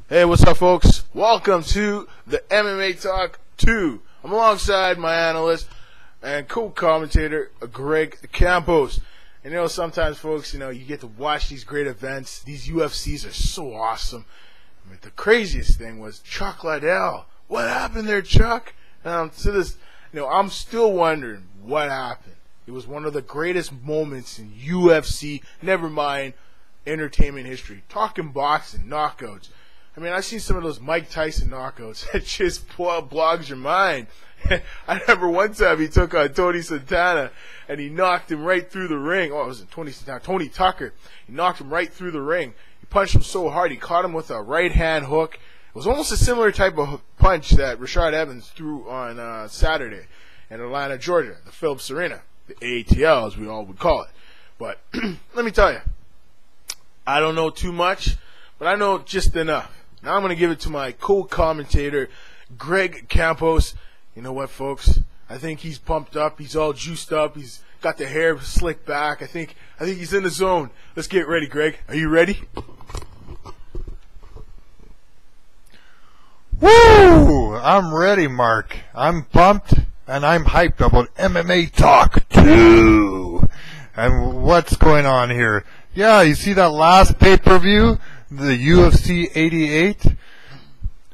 Hey, what's up, folks? Welcome to the MMA Talk 2. I'm alongside my analyst and co-commentator, Greg Campos. And sometimes, folks, you get to watch these great events. These UFCs are so awesome. I mean, the craziest thing was Chuck Liddell. What happened there, Chuck? And to this, I'm still wondering what happened. It was one of the greatest moments in UFC, never mind entertainment history. Talking boxing, knockouts. I mean, I've seen some of those Mike Tyson knockouts that just blogs your mind. I remember one time he took on Tony Santana and he knocked him right through the ring. Oh, it wasn't Tony Santana, Tony Tucker. He knocked him right through the ring. He punched him so hard, he caught him with a right hand hook. It was almost a similar type of punch that Rashad Evans threw on Saturday in Atlanta, Georgia, the Phillips Arena, the ATL as we all would call it. But let me tell you, I don't know too much, but I know just enough. Now I'm going to give it to my co-commentator, Greg Campos. You know what, folks? I think he's pumped up. He's all juiced up. He's got the hair slicked back. I think he's in the zone. Let's get ready, Greg. Are you ready? Woo! I'm ready, Mark. I'm pumped and I'm hyped about MMA Talk 2. And what's going on here? Yeah, you see that last pay-per-view? The UFC 88?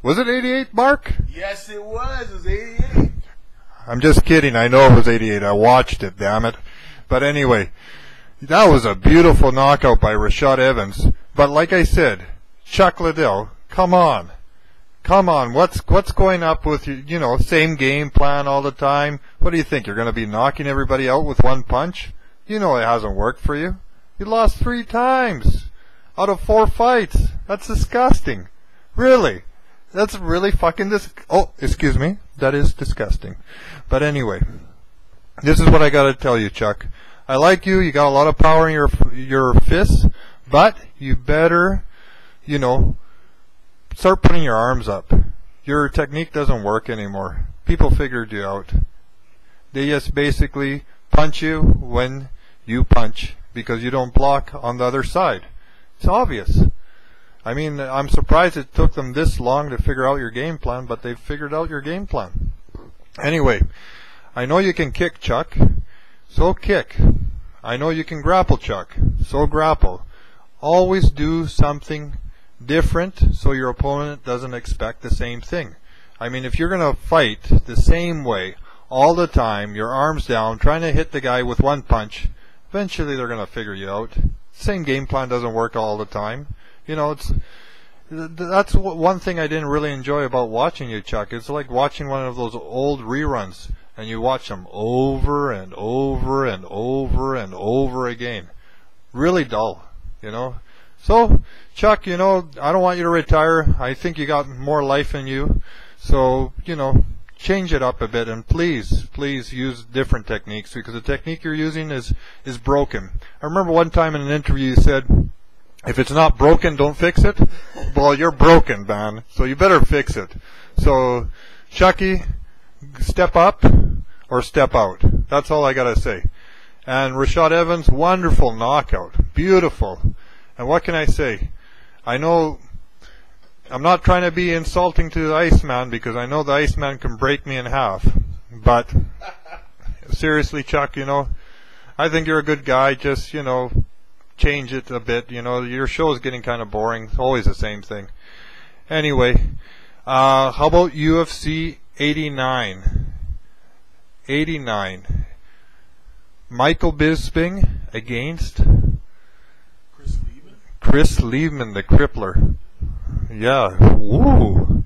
Was it 88, Mark? Yes, it was. It was 88. I'm just kidding. I know it was 88. I watched it, damn it. But anyway, that was a beautiful knockout by Rashad Evans. But like I said, Chuck Liddell, come on. Come on. What's going up with you? Same game plan all the time. What do you think? You're going to be knocking everybody out with one punch? You know it hasn't worked for you. You lost 3 times. Out of 4 fights. That's disgusting. Really. That's really fucking oh, excuse me. That is disgusting. But anyway, this is what I gotta tell you, Chuck. I like you. You got a lot of power in your fists, but you better, start putting your arms up. Your technique doesn't work anymore. People figured you out. They just basically punch you when you punch because you don't block on the other side. It's obvious. I mean, I'm surprised it took them this long to figure out your game plan, but they've figured out your game plan. Anyway, I know you can kick, Chuck, so kick. I know you can grapple, Chuck, so grapple. Always do something different so your opponent doesn't expect the same thing. I mean, if you're going to fight the same way all the time, your arms down, trying to hit the guy with one punch, eventually they're going to figure you out. Same game plan doesn't work all the time. That's one thing I didn't really enjoy about watching you, Chuck. It's like watching one of those old reruns, and you watch them over and over and over and over again. Really dull, So, Chuck, I don't want you to retire. I think you got more life in you. So, change it up a bit, and please use different techniques, because the technique you're using is broken. I remember one time in an interview you said, if it's not broken, don't fix it. Well, you're broken, man, so you better fix it. So, Chucky, step up or step out. That's all I gotta say. And Rashad Evans, wonderful knockout, beautiful. And what can I say? I know I'm not trying to be insulting to the Iceman, because I know the Iceman can break me in half. But seriously, Chuck, I think you're a good guy. Just, change it a bit. Your show is getting kind of boring. It's always the same thing. Anyway, how about UFC 89? 89. Michael Bisping against Chris Liebman, the Crippler. Yeah. Woo.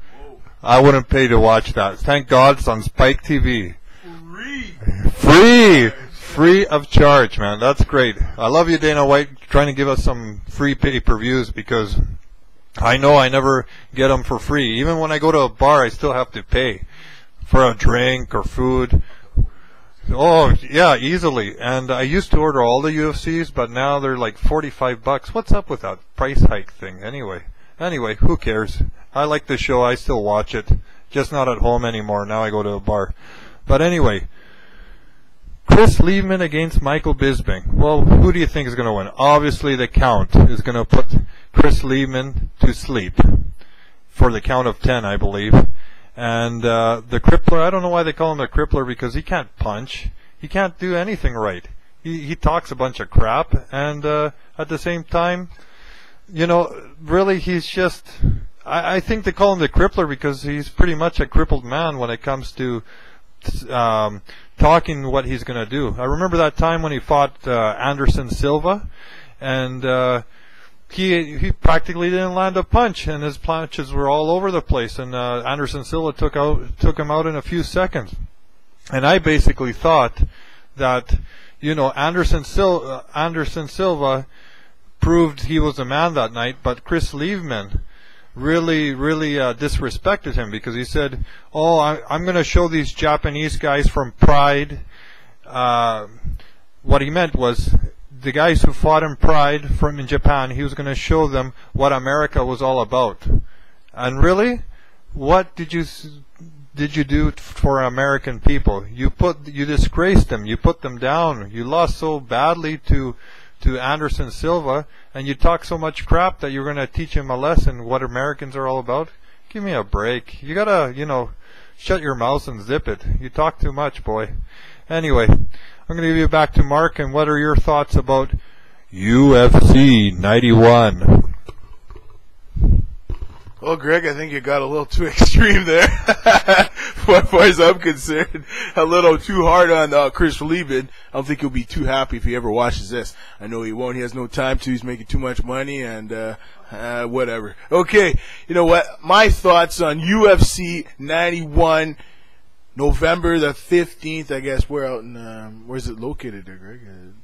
I wouldn't pay to watch that. Thank God it's on Spike TV. Free of charge, man. That's great. I love you, Dana White, trying to give us some free pay-per-views, because I know I never get them for free. Even when I go to a bar, I still have to pay for a drink or food. Oh, yeah, easily. And I used to order all the UFCs, but now they're like $45. What's up with that price hike thing? Anyway, who cares? I like the show. I still watch it. Just not at home anymore. Now I go to a bar. But anyway, Chris Liebman against Michael Bisping. Well, who do you think is going to win? Obviously, the count is going to put Chris Liebman to sleep. for the count of 10, I believe. And the crippler, I don't know why they call him the crippler, because he can't punch. He can't do anything right. He talks a bunch of crap, and at the same time, you know, really he's just... I think they call him the crippler because he's pretty much a crippled man when it comes to talking what he's going to do. I remember that time when he fought Anderson Silva, and he practically didn't land a punch, and his punches were all over the place, and Anderson Silva took him out in a few seconds. And I basically thought that, you know, Anderson Silva proved he was a man that night, but Chris Liebman really disrespected him, because he said, "Oh, I'm going to show these Japanese guys from Pride." What he meant was the guys who fought in Pride in Japan, he was going to show them what America was all about. And really, what did you do for American people? You disgraced them. You put them down. You lost so badly to Anderson Silva, and you talk so much crap that you're going to teach him a lesson what Americans are all about. Give me a break. You gotta, you know, shut your mouth and zip it. You talk too much, boy. Anyway, I'm going to give you back to Mark, and what are your thoughts about UFC 91? Well, Greg, I think you got a little too extreme there. As far as I'm concerned, a little too hard on Chris Liebman. I don't think he'll be too happy if he ever watches this. I know he won't. He has no time to. He's making too much money, and whatever. Okay, you know what? My thoughts on UFC 91, November the 15th, I guess. We're out in, where's it located there, Greg? Doesn't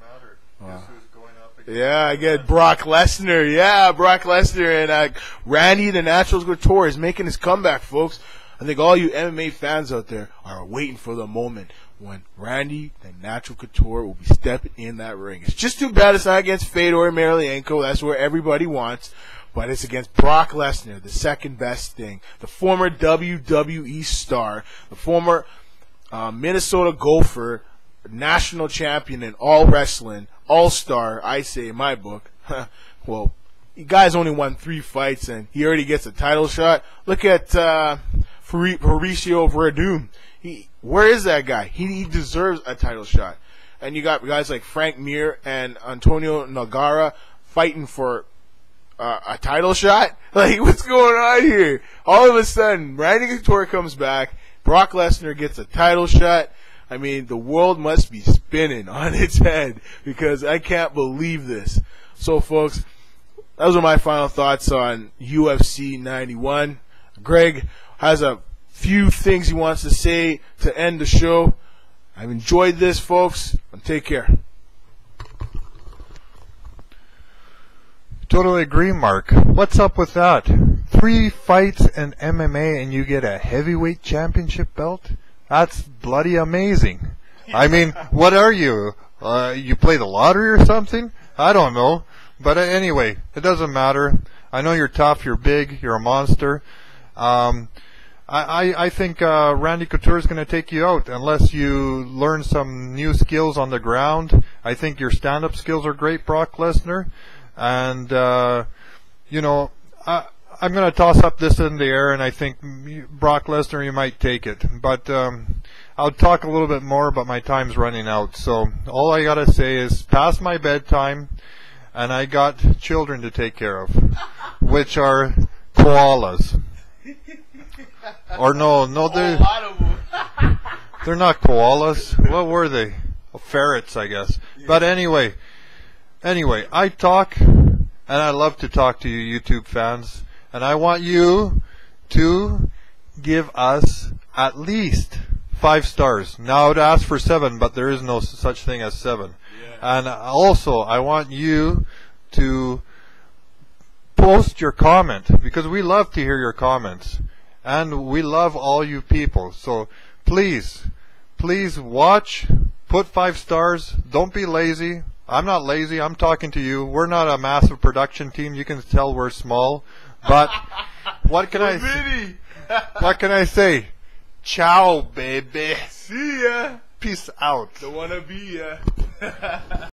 matter. Wow. Guess who's going up against Yeah, I get Brock Lesnar. Yeah, Brock Lesnar, and Randy the Naturals Couture is making his comeback, folks. I think all you MMA fans out there are waiting for the moment when Randy the Natural Couture will be stepping in that ring. It's just too bad it's not against Fedor Emelianenko. That's where everybody wants. But it's against Brock Lesnar, the second best thing. The former WWE star, the former Minnesota Gopher, national champion in all wrestling, all-star, I say in my book. Well, the guy's only won 3 fights, and he already gets a title shot. Look at Mauricio Verdum. Where is that guy? He deserves a title shot. And you got guys like Frank Mir and Antonio Nagara fighting for a title shot. Like, what's going on here? All of a sudden, Randy Couture comes back. Brock Lesnar gets a title shot. I mean, the world must be spinning on its head, because I can't believe this. So, folks, those are my final thoughts on UFC 91. Greg has a few things he wants to say to end the show. I've enjoyed this, folks, and take care. Totally agree, Mark. What's up with that? 3 fights in MMA and you get a heavyweight championship belt? That's bloody amazing. I mean, what are you? You play the lottery or something? I don't know. But anyway, it doesn't matter. I know you're tough, you're big, you're a monster. I think Randy Couture is going to take you out unless you learn some new skills on the ground. I think your stand-up skills are great, Brock Lesnar. And, you know, I'm going to toss up this in the air, and I think Brock Lesnar, you might take it. But I'll talk a little bit more, but my time's running out. So all I got to say is past my bedtime, and I got children to take care of, which are koalas. Or no, they're not koalas. What were they? Oh, ferrets, I guess. Yeah. But anyway, I talk, and I love to talk to you YouTube fans, and I want you to give us at least 5 stars. Now I would ask for 7, but there is no such thing as 7. Yeah. And also, I want you to post your comment, because we love to hear your comments. And we love all you people. So please watch, put 5 stars, don't be lazy. I'm not lazy, I'm talking to you. We're not a massive production team. You can tell we're small. But what can I say? Ciao, baby. See ya. Peace out. Don't wanna be ya.